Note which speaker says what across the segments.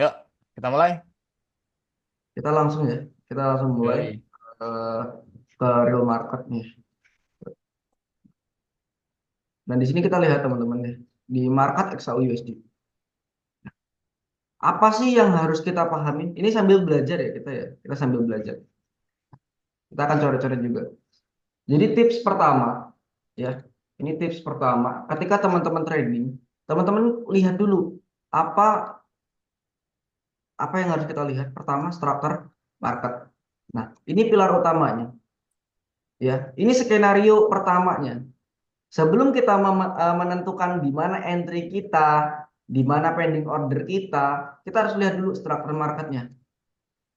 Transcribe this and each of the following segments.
Speaker 1: Yuk, kita mulai.
Speaker 2: Kita langsung ya, kita langsung mulai
Speaker 1: Yoi.
Speaker 2: eh, ke real market nih. Dan di sini kita lihat teman-teman nih, di market XAU USD. Apa sih yang harus kita pahami? Ini sambil belajar ya kita ya, kita sambil belajar. Kita akan coret-coret juga. Jadi tips pertama, ya, ini tips pertama. Ketika teman-teman trading, teman-teman lihat dulu apa apa yang harus kita lihat. Pertama, struktur market. Nah, ini pilar utamanya, ya. Ini skenario pertamanya. Sebelum kita menentukan di mana entry kita, di mana pending order kita harus lihat dulu struktur marketnya.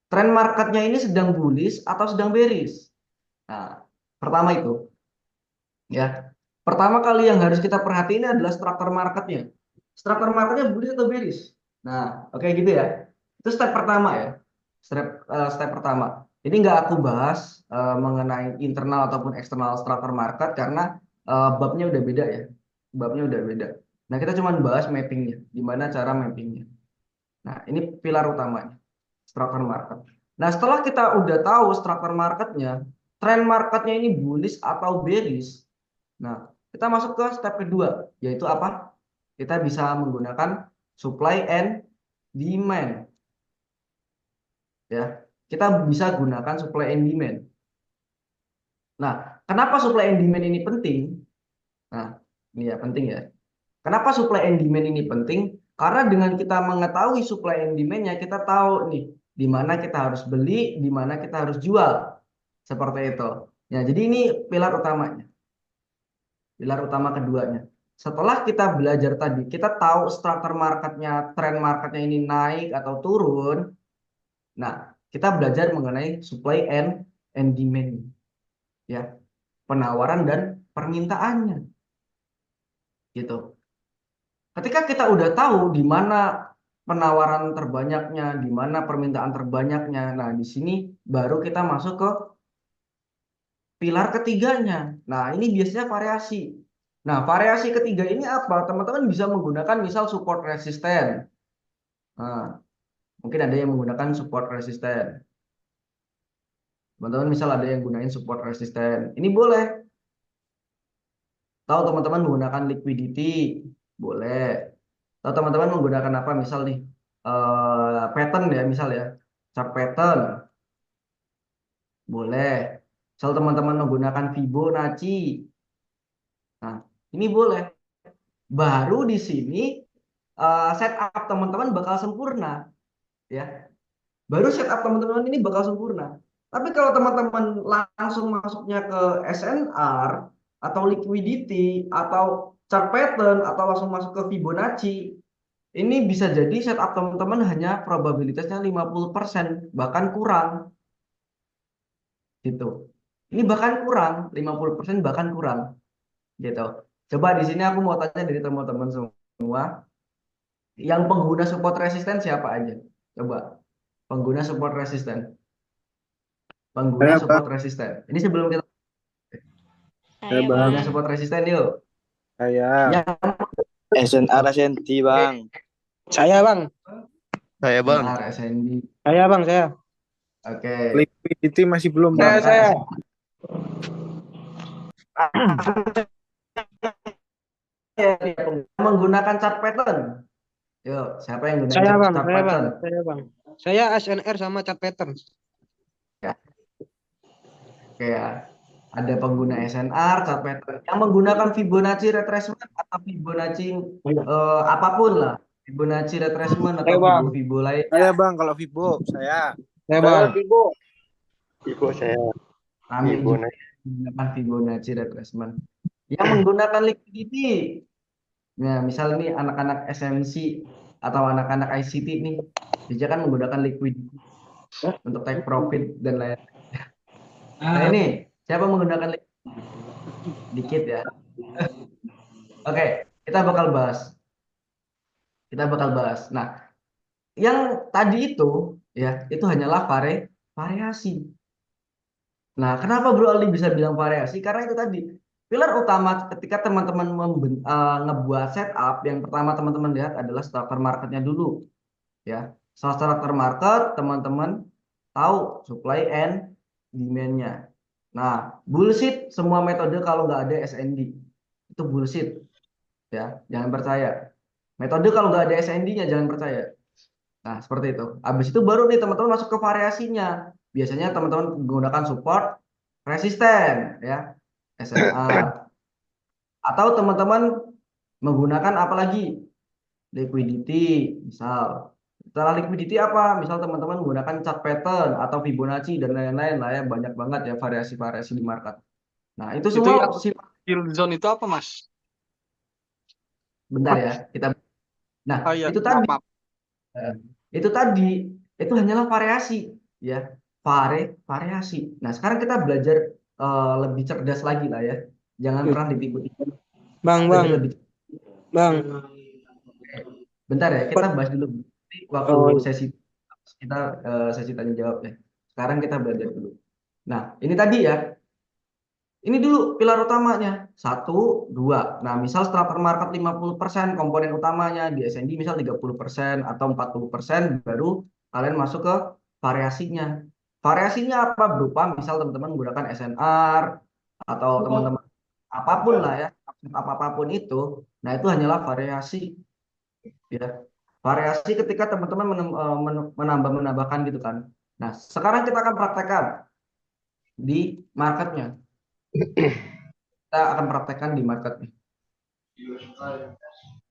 Speaker 2: Trend marketnya ini sedang bullish atau sedang bearish. Nah, pertama itu, ya. Pertama kali yang harus kita perhatiin adalah struktur marketnya. Struktur marketnya bullish atau bearish. Nah, oke gitu ya. Itu step pertama ya. Step pertama. Ini nggak aku bahas mengenai internal ataupun eksternal struktur market karena babnya udah beda ya. Babnya udah beda. Nah, kita cuma bahas mappingnya. Gimana cara mappingnya. Nah, ini pilar utamanya. Struktur market. Nah, setelah kita udah tahu struktur marketnya, trend marketnya ini bullish atau bearish. Nah, kita masuk ke step kedua, yaitu apa? Kita bisa menggunakan supply and demand. Ya, kita bisa gunakan supply and demand. Nah, kenapa supply and demand ini penting? Nah, ini ya penting ya. Kenapa supply and demand ini penting? Karena dengan kita mengetahui supply and demand-nya, kita tahu nih di mana kita harus beli, di mana kita harus jual. Seperti itu. Ya, jadi ini pilar utamanya. Pilar utama keduanya. Setelah kita belajar tadi, kita tahu struktur marketnya, tren marketnya ini naik atau turun. Nah, kita belajar mengenai supply and demand, ya, penawaran dan permintaannya, gitu. Ketika kita udah tahu di mana penawaran terbanyaknya, di mana permintaan terbanyaknya, nah di sini baru kita masuk ke pilar ketiganya. Nah, ini biasanya variasi. Nah, variasi ketiga ini apa? Teman-teman bisa menggunakan misal support resisten. Nah, mungkin ada yang menggunakan support resisten. Teman-teman misal ada yang gunain support resisten. Ini boleh. Tahu teman-teman menggunakan liquidity, boleh. Tahu teman-teman menggunakan apa? Misal nih, pattern ya, misal ya, chart pattern, boleh. Misal teman-teman menggunakan Fibonacci, nah ini boleh. Baru di sini setup teman-teman bakal sempurna, ya. Baru setup teman-teman ini bakal sempurna. Tapi kalau teman-teman langsung masuknya ke SNR atau liquidity atau chart pattern atau langsung masuk ke Fibonacci, ini bisa jadi setup teman-teman hanya probabilitasnya 50%, bahkan kurang gitu. Ini bahkan kurang, 50% bahkan kurang gitu. Coba di sini aku mau tanya dari teman-teman semua, yang pengguna support resisten siapa aja? Coba, pengguna support resisten. Pengguna
Speaker 3: Saya
Speaker 2: support
Speaker 3: bang,
Speaker 2: resisten. Ini sebelum kita
Speaker 3: saya
Speaker 4: Saya
Speaker 3: bang,
Speaker 2: pengguna
Speaker 4: bang,
Speaker 2: support resisten yuk.
Speaker 3: saya,
Speaker 2: Yang
Speaker 5: SNR SNT bang.
Speaker 3: saya bang,
Speaker 1: Saya bang.
Speaker 2: benar SND.
Speaker 3: saya bang, saya.
Speaker 2: Oke.
Speaker 3: Liquidity masih belum bang.
Speaker 2: Siapa
Speaker 3: Saya.
Speaker 2: menggunakan chart pattern? Yuk, siapa yang gunain
Speaker 3: Saya bang,
Speaker 2: chart
Speaker 3: saya bang,
Speaker 2: pattern?
Speaker 3: saya bang. Saya SNR sama chart pattern.
Speaker 2: Ya, oke ya. Ada pengguna SNR, chart pattern. Yang menggunakan Fibonacci retracement atau Fibonacci apapun lah. Fibonacci retracement atau
Speaker 3: Saya bang,
Speaker 2: Fibo lainnya.
Speaker 3: saya bang kalau Vibo, saya
Speaker 5: Saya
Speaker 3: bang.
Speaker 5: Vibo. Vibo saya.
Speaker 2: Kami
Speaker 5: Vibo
Speaker 2: juga
Speaker 5: nih.
Speaker 2: menggunakan Fibonacci retracement. Yang menggunakan liquidity. Nah, misal nih anak-anak SMC atau anak-anak ICT nih, dia kan menggunakan liquidity untuk take profit dan lain. Nah ini, siapa menggunakan liquidity? Dikit ya. Oke, kita bakal bahas. Kita bakal bahas. Nah, yang tadi itu ya, itu hanyalah variasi. Nah, kenapa Bro Ali bisa bilang variasi? Karena itu tadi pilar utama ketika teman-teman ngebuat setup, yang pertama teman-teman lihat adalah starter marketnya dulu, ya. Structure market, teman-teman tahu supply and demand-nya. Nah, bullshit semua metode kalau nggak ada SND. Itu bullshit. Ya, jangan percaya. Metode kalau nggak ada SND-nya, jangan percaya. Nah, seperti itu. Habis itu baru nih teman-teman masuk ke variasinya. Biasanya teman-teman menggunakan support resisten, ya, SNR. Atau teman-teman menggunakan apa lagi? Liquidity, misal. Setelah liquidity apa? Misal teman-teman menggunakan chart pattern atau Fibonacci dan lain-lain lah ya, banyak banget ya variasi-variasi di market. Nah, itu
Speaker 4: Itu yang
Speaker 2: semua
Speaker 4: yield zone itu apa, Mas?
Speaker 2: bentar ya, kita. Nah,
Speaker 4: Oh iya,
Speaker 2: itu
Speaker 4: maaf,
Speaker 2: tadi,
Speaker 4: maaf.
Speaker 2: eh, itu tadi, itu hanyalah variasi, ya, variasi. Nah, sekarang kita belajar lebih cerdas lagi lah ya, jangan pernah ditipu-tipu.
Speaker 3: Bang,
Speaker 2: Belajar
Speaker 3: bang,
Speaker 2: lebih.
Speaker 3: bang.
Speaker 2: Bentar ya, kita bahas dulu waktu
Speaker 3: Oh,
Speaker 2: sesi kita sesi tanya jawab ya. Sekarang kita belajar dulu. Nah, ini tadi ya. Ini dulu pilar utamanya. Satu, dua. Nah, misal starter market 50% komponen utamanya, di S&D misal 30% atau 40%, baru kalian masuk ke variasinya. Variasinya apa? Berupa misal teman-teman menggunakan SNR atau teman-teman apapun lah ya, apapun itu. Nah, itu hanyalah variasi ya. Variasi ketika teman-teman menambah-menambahkan gitu kan. Nah, sekarang kita akan praktekkan di marketnya. Kita akan praktekkan di marketnya.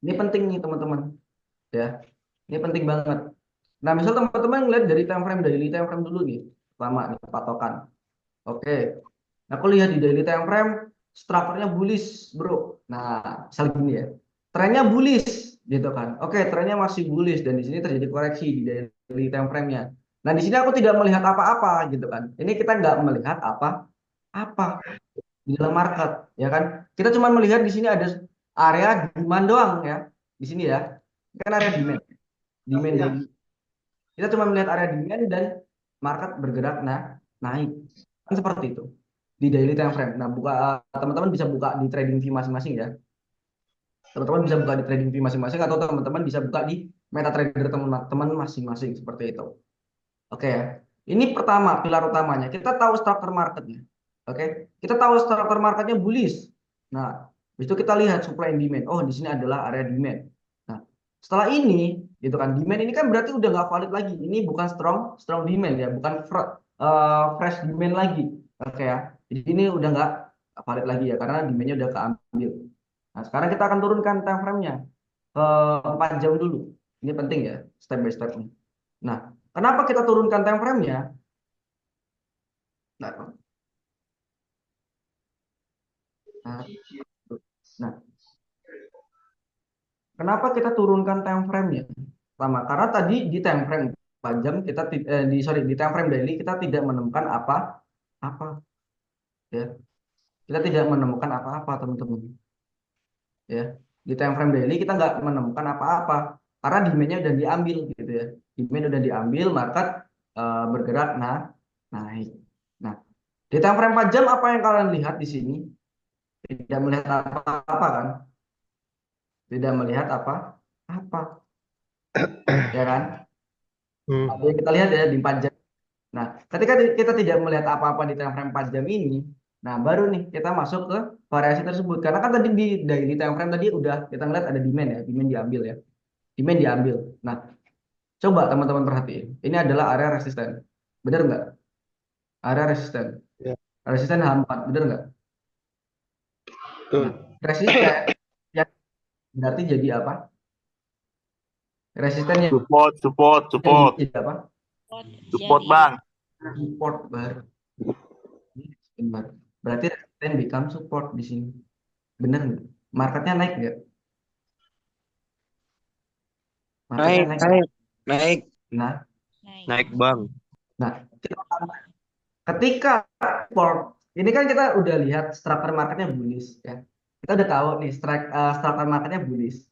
Speaker 2: Ini penting nih teman-teman, ya. Ini penting banget. Nah, misal teman-teman ngeliat dari time frame daily time frame dulu nih, pertama nih patokan. Oke. Nah, aku lihat di daily time frame strukturnya bullish, bro. Nah, misal gini ya. Trennya bullish gitu kan. Oke, trennya masih bullish dan di sini terjadi koreksi di daily time frame-nya. Nah, di sini aku tidak melihat apa-apa gitu kan. Ini kita nggak melihat apa-apa di dalam market, ya kan? Kita cuma melihat di sini ada area demand doang ya. Di sini ya. Ini kan area demand. Demand dan kita cuma melihat area demand dan market bergerak naik. Kan seperti itu. Di daily time frame. Nah, teman-teman bisa buka di trading view masing-masing ya. Teman-teman bisa buka di trading view masing-masing atau teman-teman bisa buka di MetaTrader teman-teman masing-masing seperti itu. Oke ya. Ini pertama pilar utamanya. Kita tahu structure marketnya. Oke. Kita tahu structure marketnya bullish. Nah, itu kita lihat supply and demand. Oh, di sini adalah area demand. Nah, setelah ini, gitu kan, demand ini kan berarti udah nggak valid lagi. Ini bukan strong demand ya, bukan fresh demand lagi. Oke ya. Jadi ini udah nggak valid lagi ya, karena demandnya udah keambil. Nah, sekarang kita akan turunkan time frame-nya ke 4 jam dulu. Ini penting ya, step by step. Nah, kenapa kita turunkan time frame-nya? Nah, nah, nah, kenapa kita turunkan time frame-nya? Pertama, karena tadi di time frame 4 jam kita di time frame daily kita tidak menemukan apa ya. Kita tidak menemukan apa-apa, teman-teman. Ya. Di time frame daily kita nggak menemukan apa-apa karena demand-nya udah diambil gitu ya. Demand udah diambil, market bergerak naik. Nah, di time frame 4 jam apa yang kalian lihat di sini? Tidak melihat apa-apa kan? Tidak melihat apa, ya kan? Apa yang kita lihat ya di 4 jam. Nah, ketika kita tidak melihat apa-apa di time frame 4 jam ini, nah baru nih kita masuk ke variasi tersebut. Karena kan tadi di daily time frame tadi udah kita ngeliat ada demand ya, demand diambil ya. Demand diambil. Nah, coba teman-teman perhatiin. Ini adalah area resisten. Benar nggak? Area resisten.
Speaker 5: Ya.
Speaker 2: Resisten H4, benar nggak?
Speaker 5: Betul.
Speaker 2: Nah, resisten ya berarti jadi apa? Resistennya
Speaker 1: Support.
Speaker 2: jadi apa?
Speaker 1: Support, Bang.
Speaker 2: Support baru. Benar. Berarti resisten become support di sini. Benar nggak? Marketnya naik nggak? Marketnya
Speaker 3: naik,
Speaker 2: naik nggak?
Speaker 3: naik, naik.
Speaker 2: Nah,
Speaker 5: Naik, Bang.
Speaker 2: nah, ketika support, ini kan kita udah lihat structure marketnya bullish ya. Kita udah tahu nih structure marketnya bullish.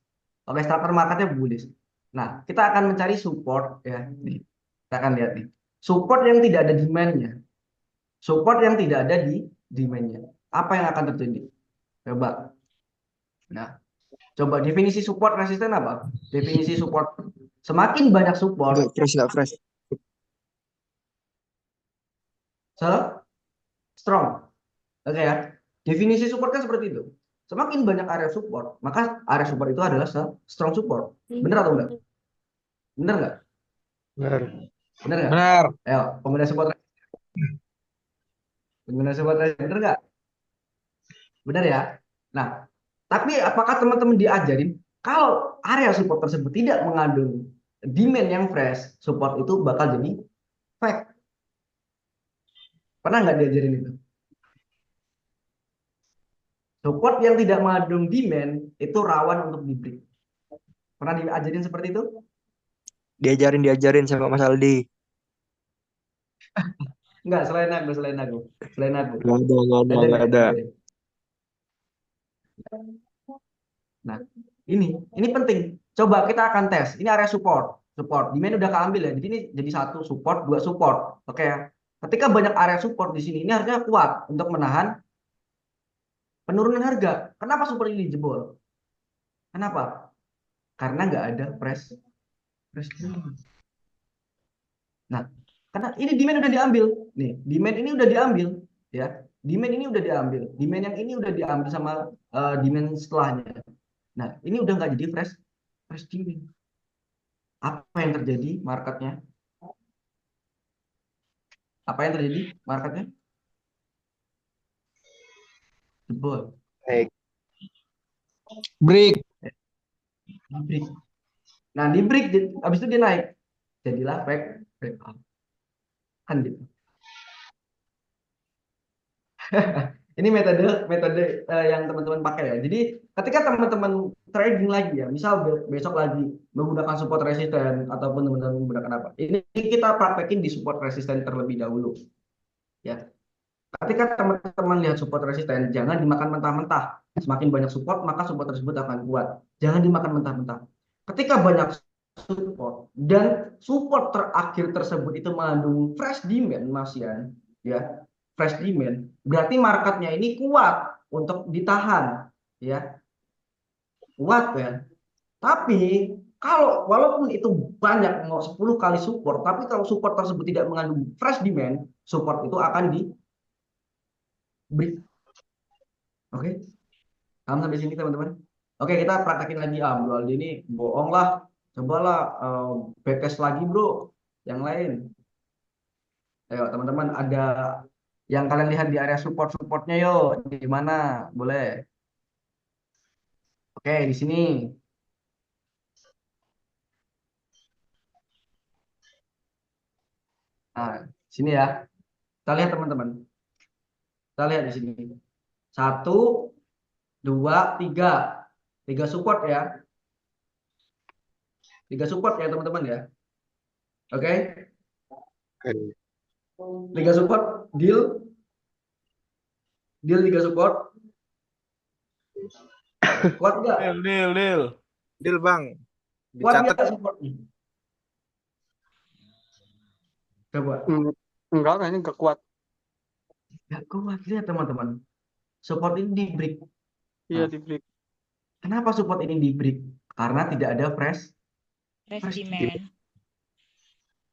Speaker 2: Oke, structure marketnya bullish. Nah, kita akan mencari support ya. Nih, kita akan lihat nih. Support yang tidak ada demand-nya. Support yang tidak ada di demand-nya. Apa yang akan terjadi? Coba. Nah, coba definisi support resisten apa? Definisi support Semakin banyak support,
Speaker 3: Nggak fresh.
Speaker 2: strong. Oke ya. Definisi support kan seperti itu. Semakin banyak area support, maka area support itu adalah strong support. Benar atau enggak? Benar nggak?
Speaker 5: Benar.
Speaker 2: Benar nggak?
Speaker 5: Benar.
Speaker 2: Ayo, pengguna support. Pengguna support benar nggak? Benar ya? Nah, tapi apakah teman-teman diajarin kalau area support tersebut tidak mengandung demand yang fresh, support itu bakal jadi fake? Pernah nggak diajarin itu? Support yang tidak mengandung demand itu rawan untuk di break. Pernah diajarin seperti itu?
Speaker 3: Diajarin sama Mas Aldi.
Speaker 2: Enggak, selain aku. Selain aku.
Speaker 3: Nggak ada.
Speaker 2: Ajarin. Nah, ini penting. Coba kita akan tes. Ini area support. Demand udah keambil ya. Jadi ini jadi 1 support, 2 support. Oke ya. Ketika banyak area support di sini, ini harusnya kuat untuk menahan penurunan harga. Kenapa support ini jebol? Kenapa? Karena nggak ada press demand. Nah, karena ini demand udah diambil. Nih, demand ini udah diambil ya. Demand ini udah diambil. Demand yang ini udah diambil sama demand setelahnya. Nah, ini udah nggak jadi fresh demand. Apa yang terjadi marketnya? Apa yang terjadi marketnya? Jebol.
Speaker 5: Naik.
Speaker 3: Break.
Speaker 2: Di break. Nah, di break habis itu dia naik. Jadilah break up. Kan gitu. Ini metode yang teman-teman pakai ya. Jadi ketika teman-teman trading lagi ya, misal besok lagi menggunakan support resisten ataupun teman-teman menggunakan apa, ini kita praktekin di support resisten terlebih dahulu. Ya, ketika teman-teman lihat support resisten, jangan dimakan mentah-mentah. Semakin banyak support, maka support tersebut akan kuat. Jangan dimakan mentah-mentah. Ketika banyak support dan support terakhir tersebut itu mengandung fresh demand, Mas Yan, ya, fresh demand, berarti marketnya ini kuat untuk ditahan, ya, kuat ya. Tapi kalau walaupun itu banyak mau 10 kali support, tapi kalau support tersebut tidak mengandung fresh demand, support itu akan di break. Oke, paham sampai sini teman-teman? Oke, kita praktekin lagi. Bro Aldi ini bohong lah. Cobalah backtest lagi bro. Yang lain. Ayo teman-teman, ada yang kalian lihat di area supportnya yuk. Di mana? Boleh. Oke, di sini. Nah, sini ya. Kita lihat teman-teman. Kita lihat di sini. 1, 2, 3. 3 support ya. 3 support ya teman-teman ya. Oke. 3 support. Deal 3 support. Kuat nggak?
Speaker 1: Deal.
Speaker 5: Deal bang.
Speaker 2: Kuat
Speaker 5: Dicatat.
Speaker 2: nggak supportnya? Coba.
Speaker 4: Enggak, kayaknya enggak kuat.
Speaker 2: Nggak kuat. Lihat teman-teman. Support ini di break.
Speaker 4: Iya,
Speaker 2: Nah,
Speaker 4: di break.
Speaker 2: kenapa support ini di break? Karena tidak ada fresh
Speaker 6: demand.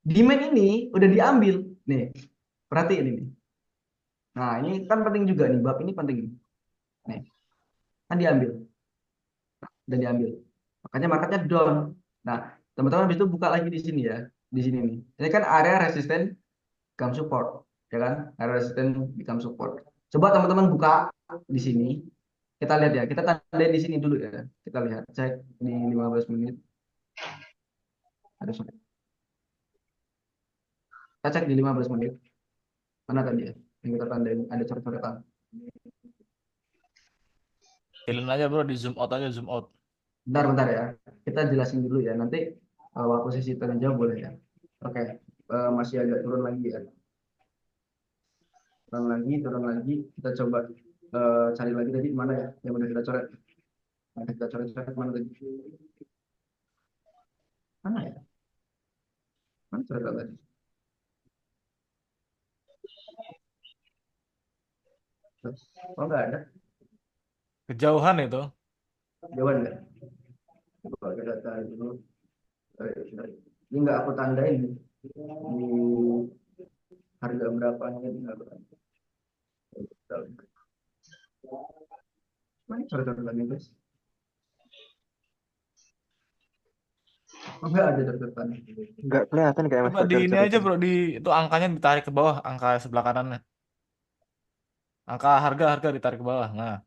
Speaker 2: demand ini udah diambil. Nih, perhatiin ini. Nah, ini kan penting juga nih. Bab ini penting. Nih, kan diambil. Dan diambil. Makanya marketnya down. Nah, teman-teman habis itu buka lagi di sini ya. Di sini nih. Ini kan area resisten become support. Ya kan? Area resisten become support. Coba teman-teman buka di sini. Kita lihat ya. Kita tandain di sini dulu ya. Kita lihat. Cek di 15 menit. Ada sorry. Kita cek di 15 menit. Mana tadi ya? Yang kita tandain ada coret-coretan.
Speaker 1: Kalian aja bro, di zoom out aja, zoom out.
Speaker 2: Bentar ya. Kita jelasin dulu ya. Nanti waktu sesi tanya jawab boleh ya. Oke. Masih agak turun lagi ya. Turun lagi. Kita coba cari lagi tadi mana ya? Yang udah kita coret. Nah, kita coret-coret mana tadi? Mana ya? Mana coret tadi? Oh nggak ada.
Speaker 1: Kejauhan itu.
Speaker 2: Jawaban nggak? Coba kita cari dulu. Ini nggak aku tandain di harga berapanya ini nggak aku tandain. Mana coret-coretannya guys? Oh, nggak ada coret-coretannya.
Speaker 3: Nggak kelihatan kayak mas
Speaker 1: Coba di ini aja
Speaker 3: coret-coretnya.
Speaker 1: bro, di itu angkanya ditarik ke bawah, angka sebelah kanannya. Angka harga ditarik ke bawah. Nah,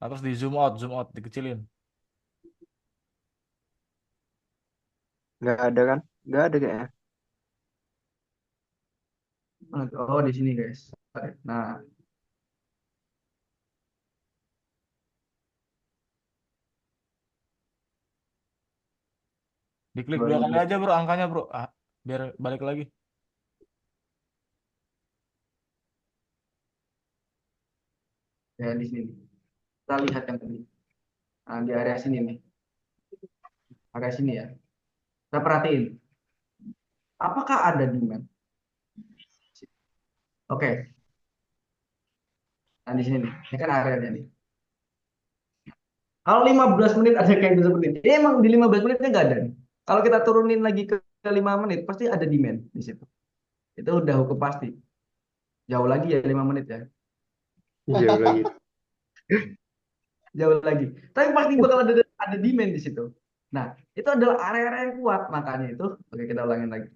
Speaker 1: terus di zoom out, dikecilin.
Speaker 3: Nggak ada kan? Nggak ada kayaknya.
Speaker 2: Oh, di sini guys. Nah,
Speaker 1: Diklik 2 kali
Speaker 2: 2000.
Speaker 1: aja bro, angkanya bro. Ah, biar balik lagi.
Speaker 2: Ya di sini. Kita lihat yang tadi. Nah, di area sini nih. Area sini ya. Kita perhatiin. Apakah ada demand? Oke. Nah, di sini nih. Ini kan areanya nih. Kalau 15 menit ada kayak seperti ini. Emang di 15 menitnya nggak ada nih. Kalau kita turunin lagi ke 5 menit, pasti ada demand di situ. Itu udah hukum pasti. Jauh lagi ya 5 menit ya.
Speaker 3: Jauh lagi.
Speaker 2: Jauh lagi. Tapi pasti bakal ada demand di situ. Nah, itu adalah area-area yang kuat. Makanya itu, oke kita ulangin lagi.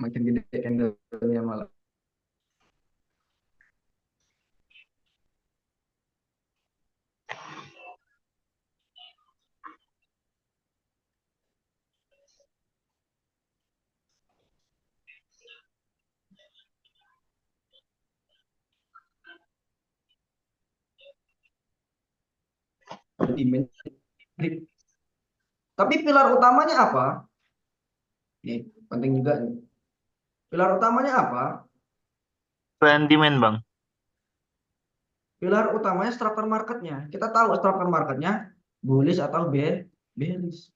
Speaker 2: Makin gede candle-nya malah. Demand. Tapi pilar utamanya apa? Nih, penting juga nih. Pilar utamanya apa?
Speaker 5: Sentimen bang.
Speaker 2: Pilar utamanya struktur marketnya. Kita tahu struktur marketnya bullish atau bearish.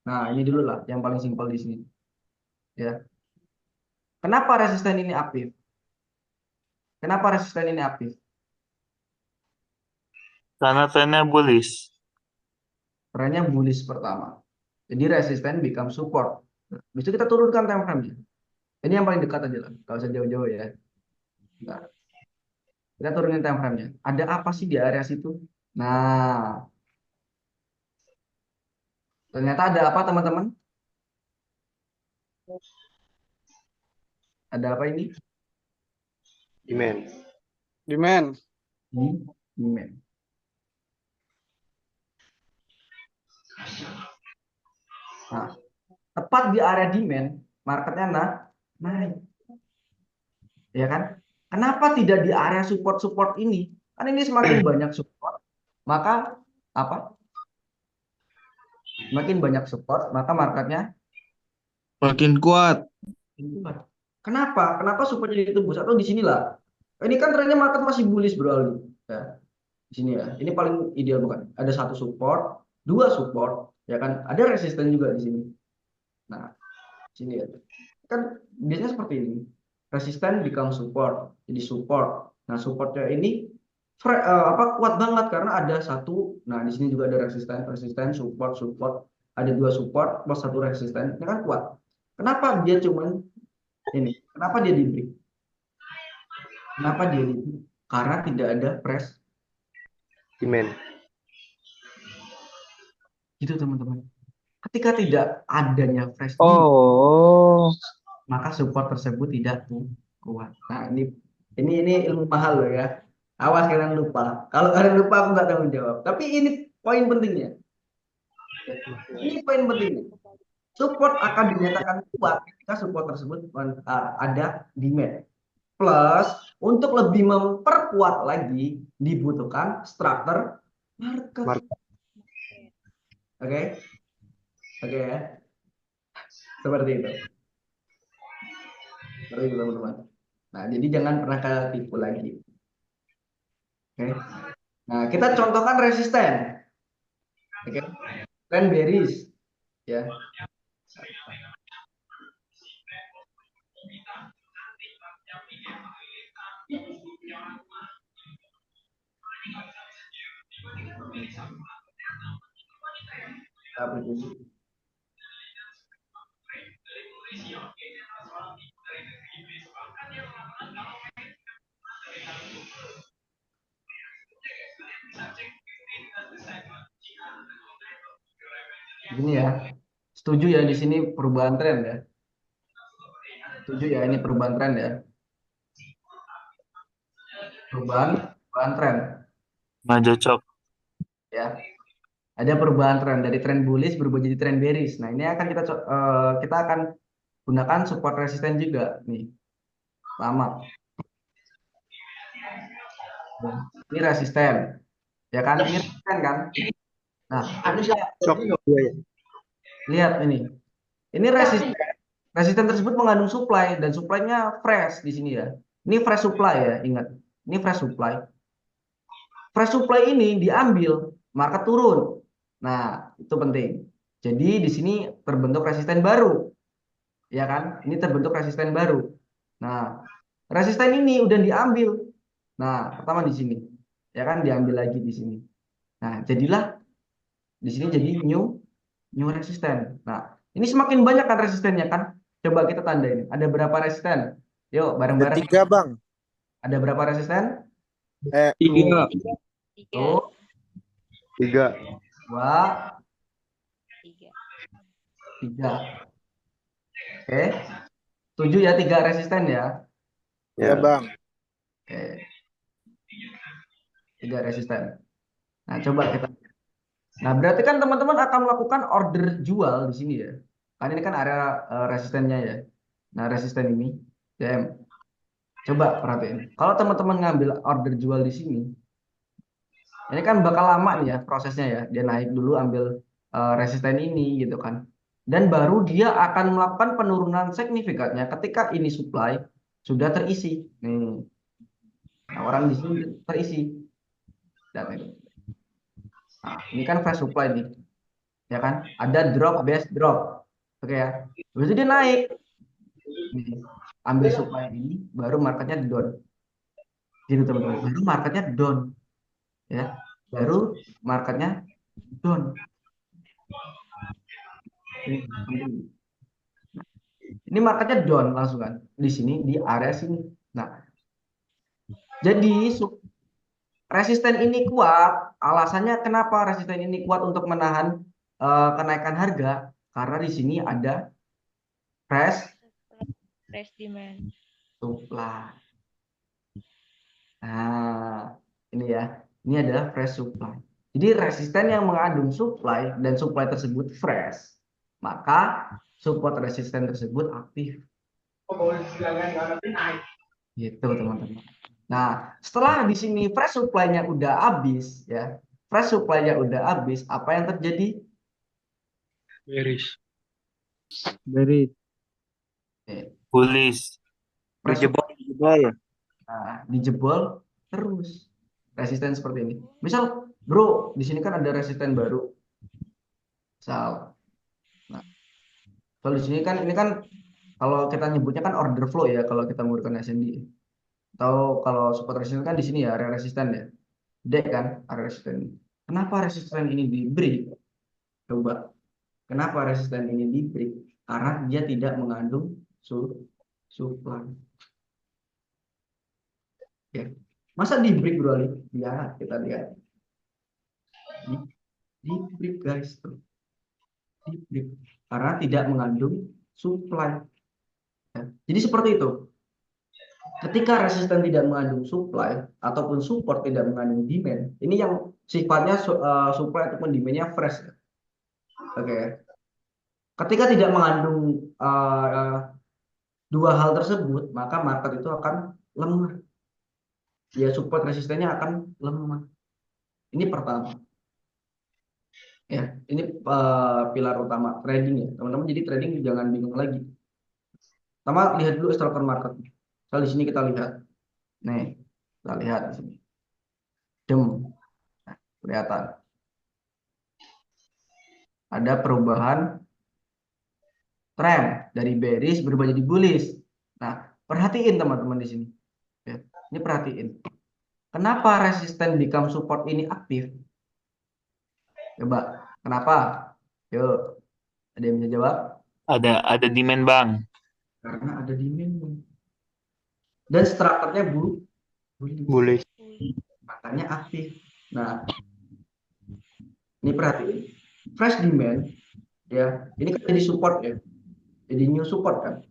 Speaker 2: Nah, ini dulu lah yang paling simpel di sini. Ya. Kenapa resisten ini aktif? Kenapa resisten ini aktif?
Speaker 5: Karena trennya bullish.
Speaker 2: Trennya bullish pertama. Jadi resisten become support. Bisa kita turunkan time frame-nya. Ini yang paling dekat aja lah. Kalau usah jauh-jauh ya. Nah, kita turunin time frame-nya. Ada apa sih di area situ? Nah, ternyata ada apa teman-teman? Ada apa ini?
Speaker 3: Demand.
Speaker 4: Demand.
Speaker 2: Demand. Nah, tepat di area demand, marketnya naik. Ya kan? Kenapa tidak di area support-support ini? Kan ini semakin banyak support, maka apa? Semakin banyak support, maka marketnya
Speaker 3: Makin kuat.
Speaker 2: kuat. Kenapa? Kenapa supportnya ditembus atau di sinilah? Ini kan trennya market masih bullish bro Aldi. Ya, di sini ya. Ini paling ideal bukan? Ada satu support, dua support, ya kan? Ada resisten juga di sini. Nah, sini ya. Kan biasanya seperti ini. Resisten become support. Jadi support. Nah, supportnya ini kuat banget karena ada satu. Nah, di sini juga ada resisten, resisten, support, support. Ada dua support plus satu resisten. Ini kan kuat. Kenapa dia cuman ini? Kenapa dia di break? Kenapa dia di break? Karena tidak ada press
Speaker 3: Demand.
Speaker 2: gitu teman-teman. Ketika tidak adanya fresh demand,
Speaker 3: Oh.
Speaker 2: maka support tersebut tidak kuat. Nah, ini ilmu mahal loh ya. Awas kalian lupa. Kalau kalian lupa aku nggak tanggung jawab. Tapi ini poin pentingnya. Ini poin pentingnya. Support akan dinyatakan kuat ketika support tersebut ada demand. Plus untuk lebih memperkuat lagi dibutuhkan struktur market. Oke, oke ya. Seperti itu. Seperti itu teman-teman. Nah, jadi jangan pernah tipu lagi. Oke. Nah, kita contohkan resisten. Oke. Trend bearish ya. amplitude. Gini ya, setuju ya di sini perubahan tren ya. Setuju ya, ini perubahan tren ya. Perubahan tren
Speaker 5: Nggak cocok.
Speaker 2: ya. Ada perubahan tren dari tren bullish berubah jadi tren bearish. Nah, ini akan kita akan gunakan support resisten juga nih. Lama. Ini resisten. Ya kan? Ini resisten kan? Nah,
Speaker 3: Cok. Iya, ya.
Speaker 2: lihat ini. Ini resisten. Resisten tersebut mengandung supply dan supply-nya fresh di sini ya. Ini fresh supply ya, ingat. Ini fresh supply. Fresh supply ini diambil, market turun. Nah, itu penting. Jadi di sini terbentuk resisten baru. Ya kan? Ini terbentuk resisten baru. Nah, resisten ini udah diambil. Nah, pertama di sini. Ya kan diambil lagi di sini. Nah, jadilah di sini jadi new resisten. Nah, ini semakin banyak kan resistennya kan? Coba kita tandain. Ada berapa resisten? Yuk,
Speaker 7: Ada
Speaker 2: bareng-bareng.
Speaker 7: 3 bang.
Speaker 2: Ada berapa resisten?
Speaker 4: Tiga.
Speaker 6: Tiga.
Speaker 2: Tuh,
Speaker 3: 3.
Speaker 2: 2,
Speaker 6: Tiga.
Speaker 2: 3. Oke. 7 ya, 3 resisten ya.
Speaker 7: Ya bang.
Speaker 2: Oke. 3 resisten. Nah, coba kita. Nah, berarti kan teman-teman akan melakukan order jual di sini ya. Kan ini kan area resistennya ya. Nah, resisten ini, DM. Coba perhatiin. Kalau teman-teman ngambil order jual di sini, ini kan bakal lama nih ya prosesnya ya. Dia naik dulu ambil resisten ini gitu kan. Dan baru dia akan melakukan penurunan signifikannya ketika ini supply sudah terisi. Nih. Nah, orang di sini terisi. Dan ini. Nah, ini kan fresh supply nih. Ya kan? Ada drop, base drop. Oke ya. Habis itu dia naik. Nih. Ambil supply ini baru marketnya down. Gitu teman-teman. Baru marketnya down. Ya. Baru marketnya down. Ini marketnya down langsung kan di sini di area sini. Nah, jadi resisten ini kuat. Alasannya kenapa resisten ini kuat untuk menahan kenaikan harga? Karena di sini ada fresh
Speaker 6: Fresh demand.
Speaker 2: supply. Nah, ini ya. Ini adalah fresh supply. Jadi resisten yang mengandung supply dan supply tersebut fresh, maka support resisten tersebut aktif. Gitu teman-teman. Nah, setelah di sini fresh supply-nya udah habis ya. Fresh supply-nya udah habis, apa yang terjadi?
Speaker 4: Bearish.
Speaker 5: Bullish.
Speaker 2: Fresh
Speaker 3: Dijebol,
Speaker 2: supply
Speaker 3: dijebol.
Speaker 2: dijebol terus. Resisten seperti ini. Misal, bro, di sini kan ada resisten baru. Misal, nah, kalau di sini kan ini kan kalau kita nyebutnya kan order flow ya kalau kita menggunakan SND. Atau kalau support resisten kan di sini ya area resisten ya. D kan area resisten. Kenapa resisten ini di break? Coba. Kenapa resisten ini di break? Karena dia tidak mengandung supply. Ya. Masa di break bro Ali? Ya, kita lihat. Di break guys. Di break. Karena tidak mengandung supply. Ya. Jadi seperti itu. Ketika resisten tidak mengandung supply ataupun support tidak mengandung demand, ini yang sifatnya supply ataupun demandnya fresh. Oke. Ketika tidak mengandung dua hal tersebut, maka market itu akan lemah. Ya, support resistennya akan lemah. Ini pertama. Ya, ini pilar utama trading ya, teman-teman. Jadi trading jangan bingung lagi. Pertama, lihat dulu historical market. Kalau di sini kita lihat. Nih, kita lihat di sini. Nah, kelihatan. Ada perubahan tren dari bearish berubah jadi bullish. Nah, perhatiin teman-teman di sini. Ya, ini perhatiin. Kenapa resisten become support ini aktif? Coba, kenapa? Yuk, ada yang bisa jawab?
Speaker 5: Ada demand bang.
Speaker 2: Karena ada demand. Dan strukturnya bullish.
Speaker 3: Boleh.
Speaker 2: Makanya aktif. Nah, ini perhatiin. Fresh demand, ya, ini kan jadi support ya. Jadi new support kan.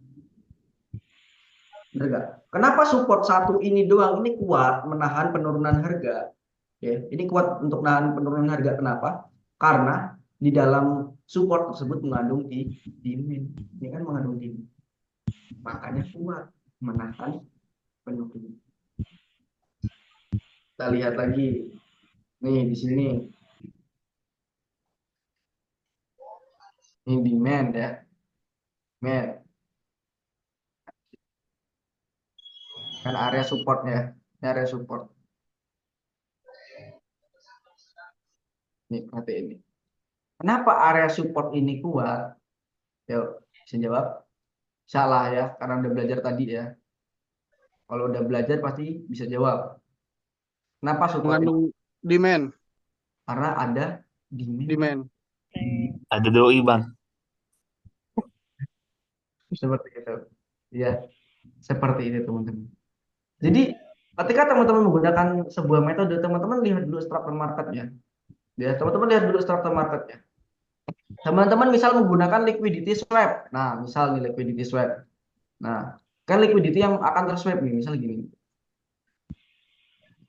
Speaker 2: Bener nggak? Kenapa support satu ini doang ini kuat menahan penurunan harga? Ya, ini kuat untuk menahan penurunan harga. Kenapa? Karena di dalam support tersebut mengandung demand. Ini kan mengandung demand. Makanya kuat menahan penurunan. Kita lihat lagi. Nih di sini. Ini demand ya. Demand. Kan area supportnya. Ini area support. Nih, perhati ini. Kenapa area support ini kuat? Yuk, bisa jawab? Salah ya, karena udah belajar tadi ya. Kalau udah belajar pasti bisa jawab. Kenapa support ini?
Speaker 4: Mengandung demand.
Speaker 2: Karena ada demand.
Speaker 4: Demand.
Speaker 5: Ada doi bang.
Speaker 2: Seperti itu. Ya, seperti itu teman-teman. Jadi, ketika teman-teman menggunakan sebuah metode, teman-teman lihat dulu struktur marketnya. Ya, teman-teman lihat dulu struktur marketnya. Teman-teman misal menggunakan liquidity swap. Nah, misal nih liquidity swap. Nah, kan liquidity yang akan terswap nih, misal gini.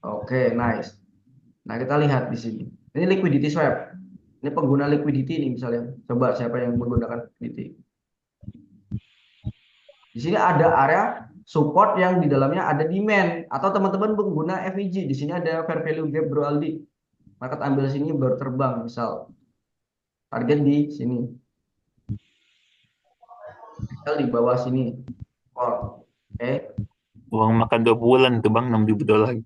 Speaker 2: Oke, nice. Nah, kita lihat di sini. Ini liquidity swap. Ini pengguna liquidity nih misalnya. Coba siapa yang menggunakan liquidity. Di sini ada area support yang di dalamnya ada demand atau teman-teman pengguna FVG. Di sini ada fair value gap Bro Aldi. Market ambil sini baru terbang misal. Target di sini. Misal di bawah sini. Oke.
Speaker 5: Uang makan 2 bulan tuh bang, $6.000.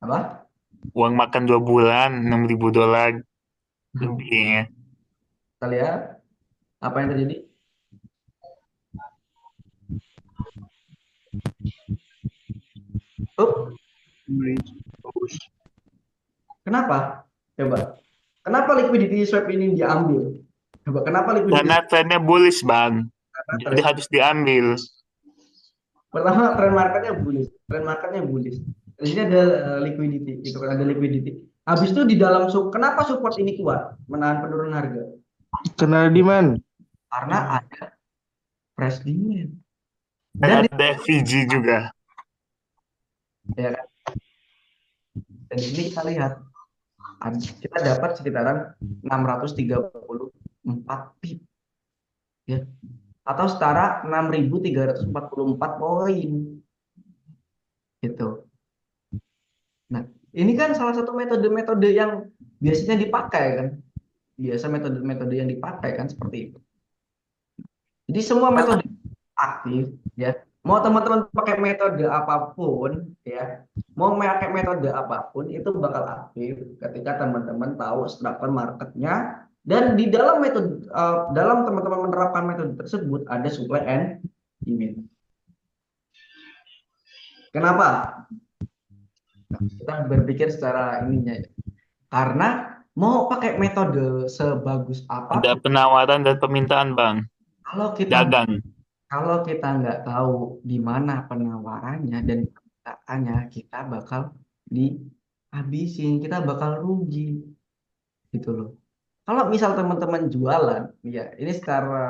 Speaker 2: Apa?
Speaker 5: Uang makan 2 bulan, $6.000 lebihnya.
Speaker 2: Kita lihat apa yang terjadi. Kenapa? Coba. Kenapa liquidity swap ini diambil? Coba kenapa liquidity
Speaker 5: Karena trennya bullish bang. Jadi
Speaker 2: swap?
Speaker 5: harus diambil.
Speaker 2: Pertama tren marketnya bullish. Tren marketnya bullish. Di sini ada liquidity, itu kan ada liquidity. Habis itu di dalam kenapa support ini kuat menahan penurunan harga?
Speaker 3: Karena demand.
Speaker 2: Karena ada fresh demand.
Speaker 5: Dan
Speaker 2: Dan
Speaker 5: ada FVG juga.
Speaker 2: ya kan? Dan di sini kita lihat kita dapat sekitaran 634 pip ya atau setara 6.344 poin gitu. Nah, ini kan salah satu metode-metode yang biasanya dipakai kan. Biasa metode-metode yang dipakai kan seperti itu. Jadi semua metode aktif ya. Mau teman-teman pakai metode apapun ya, mau pakai metode apapun itu bakal aktif ketika teman-teman tahu struktur marketnya dan di dalam metode dalam teman-teman menerapkan metode tersebut ada supply and demand. Kenapa? Nah, kita berpikir secara ininya ya. Karena mau pakai metode sebagus
Speaker 5: Ada
Speaker 2: apapun,
Speaker 5: penawaran dan permintaan bang.
Speaker 2: kalau kita
Speaker 5: Dagang.
Speaker 2: Kalau kita nggak tahu di mana penawarannya dan permintaannya, kita bakal dihabisin, kita bakal rugi, gitu loh. Kalau misal teman-teman jualan, ya ini secara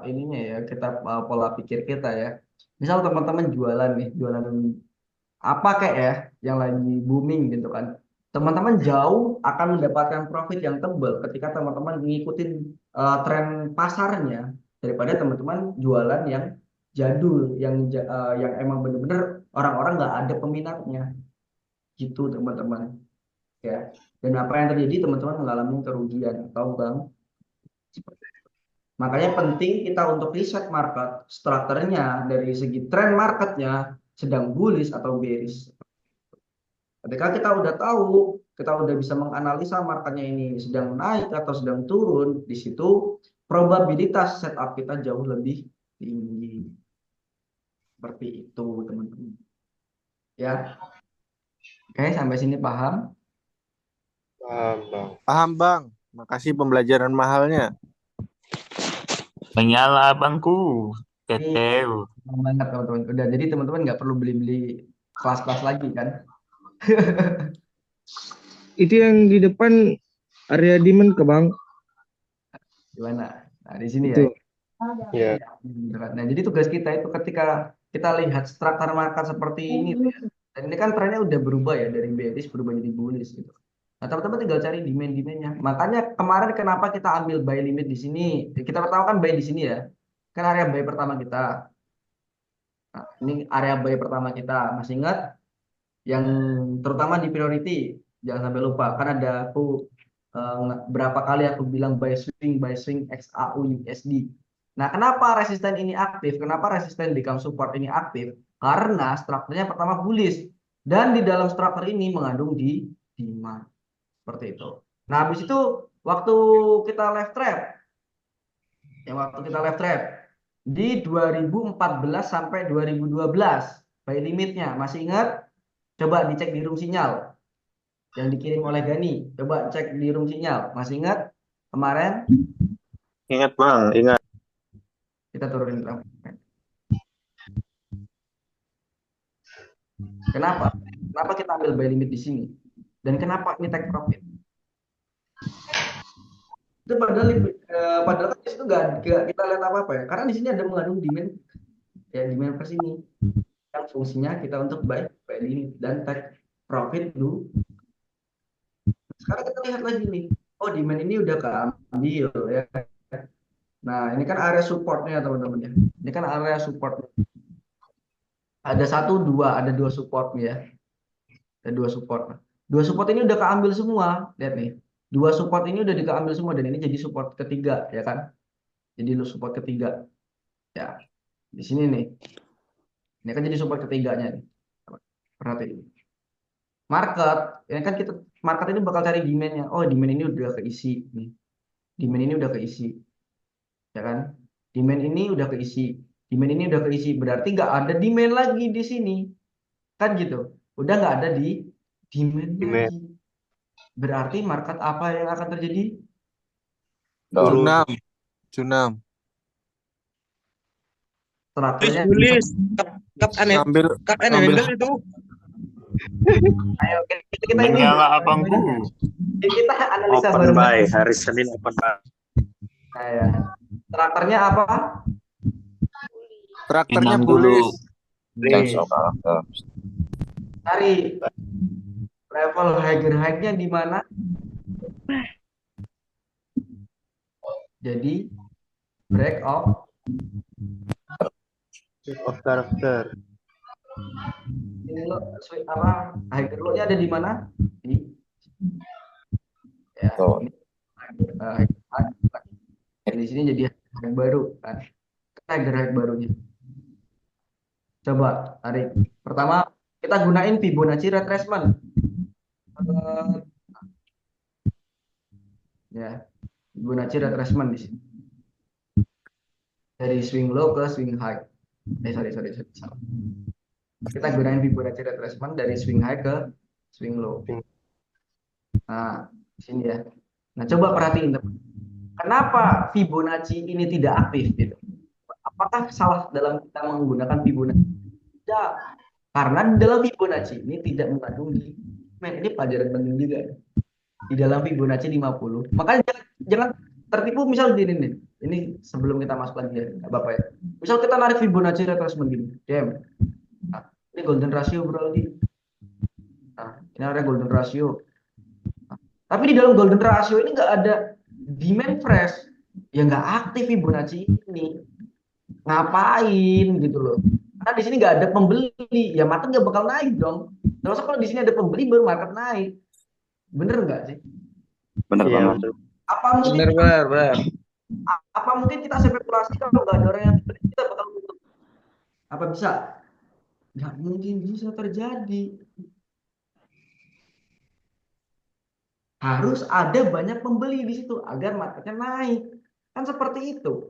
Speaker 2: ininya ya kita pola pikir kita ya. Misal teman-teman jualan nih, jualan apa kayak ya yang lagi booming gitu kan. Teman-teman jauh akan mendapatkan profit yang tebal ketika teman-teman mengikuti tren pasarnya daripada teman-teman jualan yang jadul yang emang bener-bener orang-orang nggak ada peminatnya gitu teman-teman ya. Dan apa yang terjadi teman-teman mengalami kerugian atau bang. Makanya penting kita untuk riset market strukturnya dari segi tren marketnya sedang bullish atau bearish. Ketika kita udah tahu, kita udah bisa menganalisa marketnya ini sedang naik atau sedang turun, di situ probabilitas setup kita jauh lebih tinggi. Seperti itu, teman-teman. Ya, oke, sampai sini paham?
Speaker 3: Paham, Bang. Makasih pembelajaran mahalnya.
Speaker 5: Menyala abangku.
Speaker 2: Ini
Speaker 5: Teteu.
Speaker 2: gampang banget teman-teman. Udah, jadi teman-teman nggak perlu beli-beli kelas-kelas lagi kan?
Speaker 4: Itu yang di depan area demand ke Bang.
Speaker 2: Gimana? Nah, di sini ya.
Speaker 4: Itu.
Speaker 3: Iya.
Speaker 2: Nah, jadi tugas kita itu ketika kita lihat struktur market seperti ini tuh ya. Dan ini kan trennya udah berubah ya, dari bearish berubah jadi bullish gitu. Nah, teman-teman tinggal cari demand-demandnya. Makanya kemarin kenapa kita ambil buy limit di sini? Kita pertama kan buy di sini ya. Kan area buy pertama kita. Nah, ini area buy pertama kita. Masih ingat? Yang terutama di priority. Jangan sampai lupa. Kan ada aku berapa kali aku bilang buy swing XAU USD. Nah, kenapa resisten ini aktif? Kenapa resisten become support ini aktif? Karena strukturnya pertama bullish. Dan di dalam struktur ini mengandung di demand. Seperti itu. Nah, habis itu waktu kita left trap, di 2014 sampai 2012 buy limitnya masih ingat? Coba dicek di room sinyal yang dikirim oleh Gani. Coba cek di room sinyal. Masih ingat kemarin
Speaker 3: Ingat Bang, ingat.
Speaker 2: kita turunin berapa? Kenapa? Kenapa kita ambil buy limit di sini? Dan kenapa ini take profit? Itu padahal kan di situ nggak kita lihat apa-apa ya. Karena di sini ada mengandung demand ya, demand per sini yang fungsinya kita untuk buy limit dan take profit dulu. Sekarang kita lihat lagi nih. Oh, demand ini udah keambil ya. Nah, ini kan area supportnya teman-teman ya. Ini kan area support. Ada ada dua support nih ya. Ada dua support. Dua support ini udah keambil semua. Lihat nih. Dua support ini udah dikeambil semua dan ini jadi support ketiga ya kan. Jadi lu support ketiga. Ya. Di sini nih. Ini kan jadi support ketiganya nih. Perhatiin. Market, ya kan market ini bakal cari demand-nya. Oh, demand ini udah keisi nih. Demand ini udah keisi. Ya kan? Demand ini udah keisi. Demand ini udah keisi. Berarti nggak ada demand lagi di sini. Kan gitu. Udah nggak ada di demand
Speaker 3: Demand.
Speaker 2: lagi. Berarti market apa yang akan terjadi?
Speaker 3: Turun.
Speaker 4: Cunam.
Speaker 2: Strukturnya.
Speaker 4: Tulis. Kap aneh.
Speaker 7: Ngambil
Speaker 4: Kap aneh
Speaker 7: ngambil
Speaker 4: itu.
Speaker 2: Ayo kita ini
Speaker 5: Menyala abangku.
Speaker 2: kita analisa
Speaker 3: Open
Speaker 2: baru.
Speaker 3: buy, hari Senin open buy.
Speaker 2: Nah, ya. Strukturnya apa?
Speaker 7: traktornya
Speaker 5: Inang dulu.
Speaker 7: bullish.
Speaker 2: Bullish. Cari level higher-nya di mana? Jadi break of
Speaker 3: Karakter.
Speaker 2: ini lo apa? Higher low-nya ada di mana? Di ya, ini, di sini jadi high baru kan. High barunya. Coba tarik. Pertama kita gunain Fibonacci retracement. Ya, Fibonacci retracement di sini. Dari swing low ke swing high. Sorry. Salah. Kita gunain Fibonacci retracement dari swing high ke swing low. Nah, di sini ya. Nah, coba perhatiin teman. Kenapa Fibonacci ini tidak aktif gitu? Apakah salah dalam kita menggunakan Fibonacci? Tidak. Karena di dalam Fibonacci ini tidak mengandung ini pelajaran penting juga ya. Di dalam Fibonacci 50. Makanya jangan tertipu misal gini nih. Ini sebelum kita masuk lagi ya, Bapak ya. Misal kita narik Fibonacci retracement gini. Nah, ini golden ratio bro ini. Nah, ini ada golden ratio. Nah, tapi di dalam golden ratio ini nggak ada demand fresh. Ya nggak aktif Fibonacci ini. Ngapain gitu loh. Karena di sini nggak ada pembeli. Ya market nggak bakal naik dong. Terus kalau di sini ada pembeli baru market naik. Bener nggak sih?
Speaker 3: Bener
Speaker 2: Iya,
Speaker 3: banget.
Speaker 2: Apa mungkin
Speaker 4: Benar.
Speaker 2: apa mungkin kita spekulasi kalau nggak ada orang yang beli kita bakal tutup? Apa bisa? Nggak mungkin bisa terjadi. Harus ada banyak pembeli di situ agar marketnya naik. Kan seperti itu.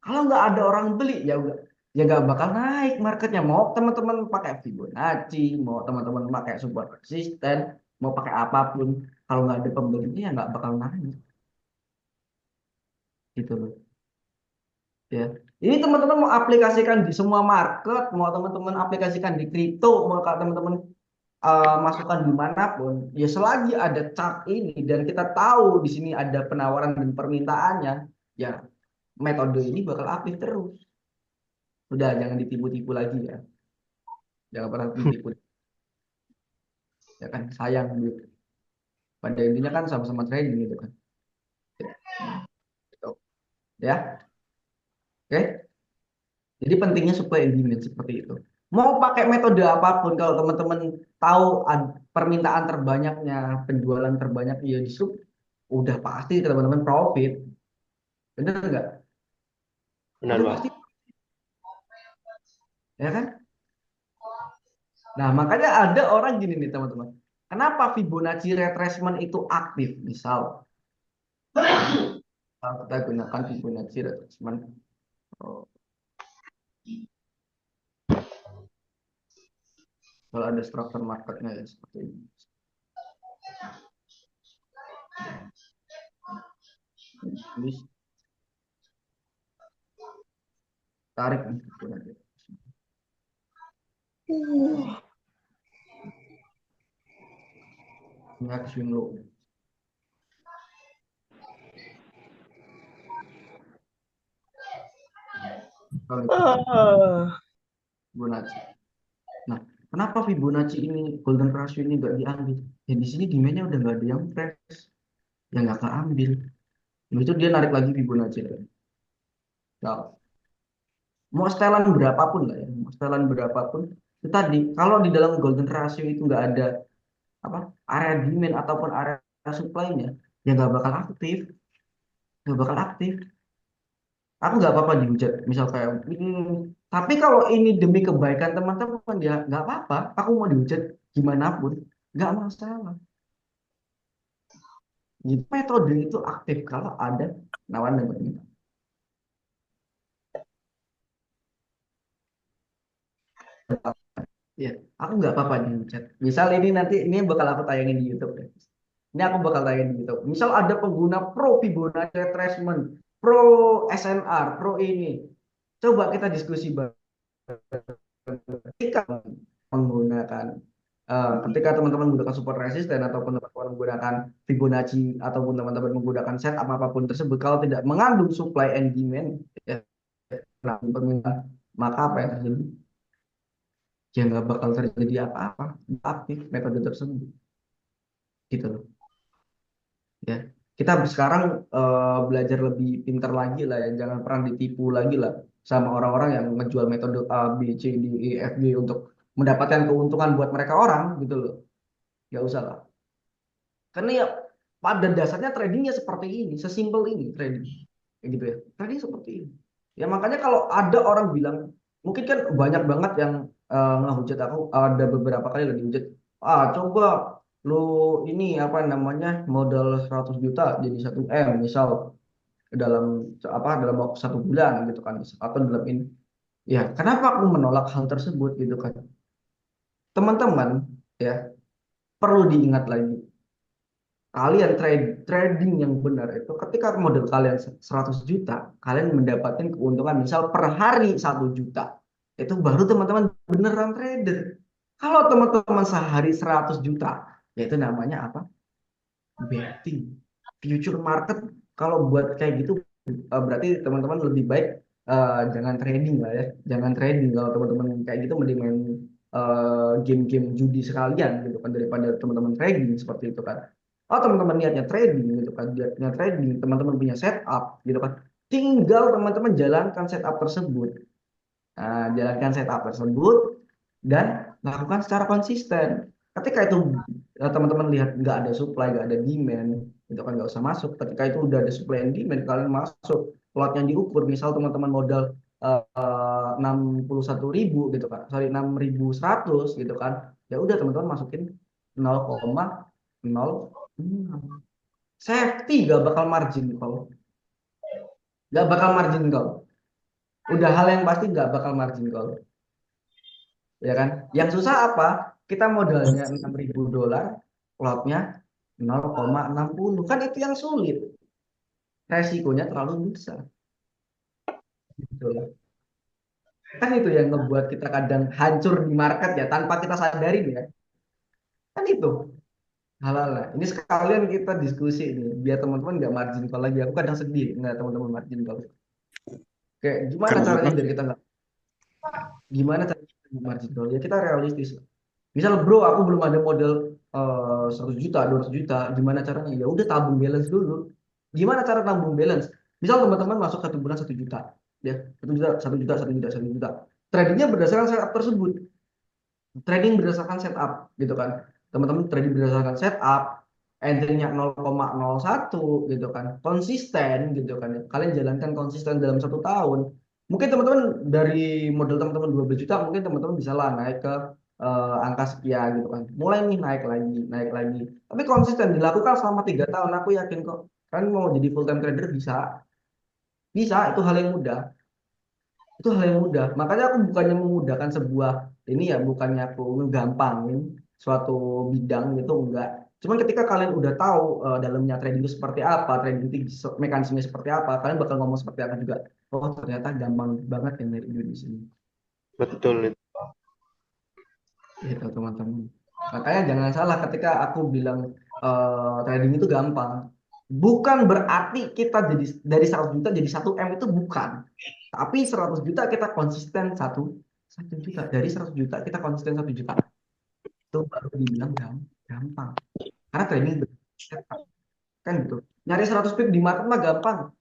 Speaker 2: Kalau nggak ada orang beli ya nggak bakal naik marketnya. Mau teman-teman pakai Fibonacci, mau teman-teman pakai support resisten, mau pakai apapun, kalau nggak ada pembelinya ya nggak bakal naik. gitu loh. Ya, ini teman-teman mau aplikasikan di semua market, mau teman-teman aplikasikan di kripto, mau teman-teman masukkan dimanapun, ya selagi ada chart ini dan kita tahu di sini ada penawaran dan permintaannya, ya metode ini bakal aktif terus. Udah jangan ditipu-tipu lagi ya, jangan pernah ditipu, ya kan sayang gitu. Pada intinya kan sama-sama trading gitu kan. Gitu. Ya, oke. Jadi pentingnya supply and demand seperti itu. Mau pakai metode apapun, kalau teman-teman tahu permintaan terbanyaknya, penjualan terbanyak, ya justru udah pasti teman-teman profit. Bener nggak?
Speaker 3: Benar,
Speaker 2: Udah
Speaker 3: Pak.
Speaker 2: pasti, ya kan? Nah, makanya ada orang gini nih teman-teman. Kenapa Fibonacci retracement itu aktif? Misal, kalau kita gunakan Fibonacci retracement. Oh, kalau ada struktur marketnya ya seperti ini. Ini tarik nih Fibonacci. Ini swing low. Kalau itu Fibonacci. Nah, kenapa Fibonacci ini golden ratio ini nggak diambil? Ya di sini demandnya udah nggak ada yang fresh, yang nggak keambil. Nah, itu dia narik lagi Fibonacci. Nah, mau setelan berapapun lah ya, mau setelan berapapun, itu tadi kalau di dalam golden ratio itu nggak ada apa area demand ataupun area supply-nya, ya nggak bakal aktif, nggak bakal aktif. Aku nggak apa-apa dihujat, misal kayak, tapi kalau ini demi kebaikan teman-teman ya nggak apa-apa. Aku mau dihujat gimana pun, nggak masalah. Gitu. Metode itu aktif kalau ada lawan dan permintaan. Ya, aku nggak apa-apa di chat. Misal ini nanti ini bakal aku tayangin di YouTube ya. Ini aku bakal tayangin di YouTube. Misal ada pengguna pro Fibonacci retracement, pro SNR, pro ini. Coba kita diskusi ketika menggunakan ketika teman-teman menggunakan support resisten ataupun teman-teman menggunakan Fibonacci ataupun teman-teman menggunakan setup apapun tersebut, kalau tidak mengandung supply and demand ya, nah, permintaan, maka apa yang terjadi? Ya nggak bakal terjadi apa-apa aktif metode tersebut gitu loh ya. Kita sekarang belajar lebih pintar lagi lah ya, jangan pernah ditipu lagi lah sama orang-orang yang menjual metode A B C D E F G untuk mendapatkan keuntungan buat mereka orang gitu loh. Nggak usah lah, karena ya pada dasarnya tradingnya seperti ini, sesimpel ini trading. Kayak gitu ya, trading seperti ini ya. Makanya kalau ada orang bilang, mungkin kan banyak banget yang ngehujat aku, ada beberapa kali lagi hujat, coba lu ini apa namanya modal 100 juta jadi 1 M misal dalam dalam waktu 1 bulan gitu kan, atau dalam ini. Ya kenapa aku menolak hal tersebut gitu kan, teman-teman ya, perlu diingat lagi, kalian trading yang benar itu ketika modal kalian 100 juta, kalian mendapatkan keuntungan misal per hari 1 juta, itu baru teman-teman beneran trader. Kalau teman-teman sehari 100 juta, ya itu namanya apa? Betting. Future market kalau buat kayak gitu, berarti teman-teman lebih baik jangan trading lah ya. Jangan trading, kalau teman-teman kayak gitu mending main game-game judi sekalian gitu kan, daripada teman-teman trading seperti itu kan. Oh, teman-teman niatnya trading gitu kan, niatnya trading, teman-teman punya setup gitu kan. Tinggal teman-teman jalankan setup tersebut. Nah, jalankan setup tersebut dan lakukan secara konsisten. Ketika itu teman-teman lihat nggak ada supply, nggak ada demand, itu kan nggak usah masuk. Ketika itu udah ada supply and demand, kalian masuk. Lot yang diukur, misal teman-teman modal 61.000 gitu kan, sorry 6.100 gitu kan, ya udah teman-teman masukin 0,06. Safety gak bakal margin call, gak bakal margin call. Udah hal yang pasti gak bakal margin call. Ya kan? Yang susah apa? Kita modalnya 6.000 dolar, lotnya 0,60. Kan itu yang sulit. resikonya terlalu besar. Gitu loh. Kan itu yang ngebuat kita kadang hancur di market ya tanpa kita sadarin ya. Kan itu halal lah. Ini sekalian kita diskusi ini biar teman-teman nggak margin call lagi. Aku kadang sedih nggak teman-teman margin call. Kayak gimana caranya
Speaker 3: Kenapa?
Speaker 2: biar kita nggak gimana caranya kita nggak margin call ya kita realistis. Misal bro aku belum ada modal 100 juta 200 juta gimana caranya ya udah tabung balance dulu. Gimana cara tabung balance? Misal teman-teman masuk 1 bulan 1 juta ya 1 juta 1 juta 1 juta 1 juta. Tradingnya berdasarkan setup tersebut. Trading berdasarkan setup gitu kan. Teman-teman trading berdasarkan setup, entry-nya 0,01 gitu kan. Konsisten gitu kan. Kalian jalankan konsisten dalam 1 tahun. Mungkin teman-teman dari modal teman-teman 12 juta, mungkin teman-teman bisa lah naik ke angka sekian gitu kan. Mulai nih naik lagi, naik lagi. Tapi konsisten dilakukan selama 3 tahun, aku yakin kok. Kan mau jadi full time trader bisa, bisa itu hal yang mudah. Itu hal yang mudah. Makanya aku bukannya memudahkan sebuah ini ya, bukannya aku ngegampangin suatu bidang gitu enggak. Cuman ketika kalian udah tahu dalamnya trading itu seperti apa, trading itu mekanismenya seperti apa, kalian bakal ngomong seperti apa juga. Oh, ternyata gampang banget yang dari Indonesia ini.
Speaker 3: Betul itu.
Speaker 2: Gitu, teman-teman. Makanya jangan salah ketika aku bilang trading itu gampang. Bukan berarti kita jadi dari 100 juta jadi 1 M itu bukan. Tapi 100 juta kita konsisten satu juta. Dari 100 juta kita konsisten 1 juta. Itu baru dibilang gampang. Karena trading kan gitu. Nyari 100 pip di market mah gampang.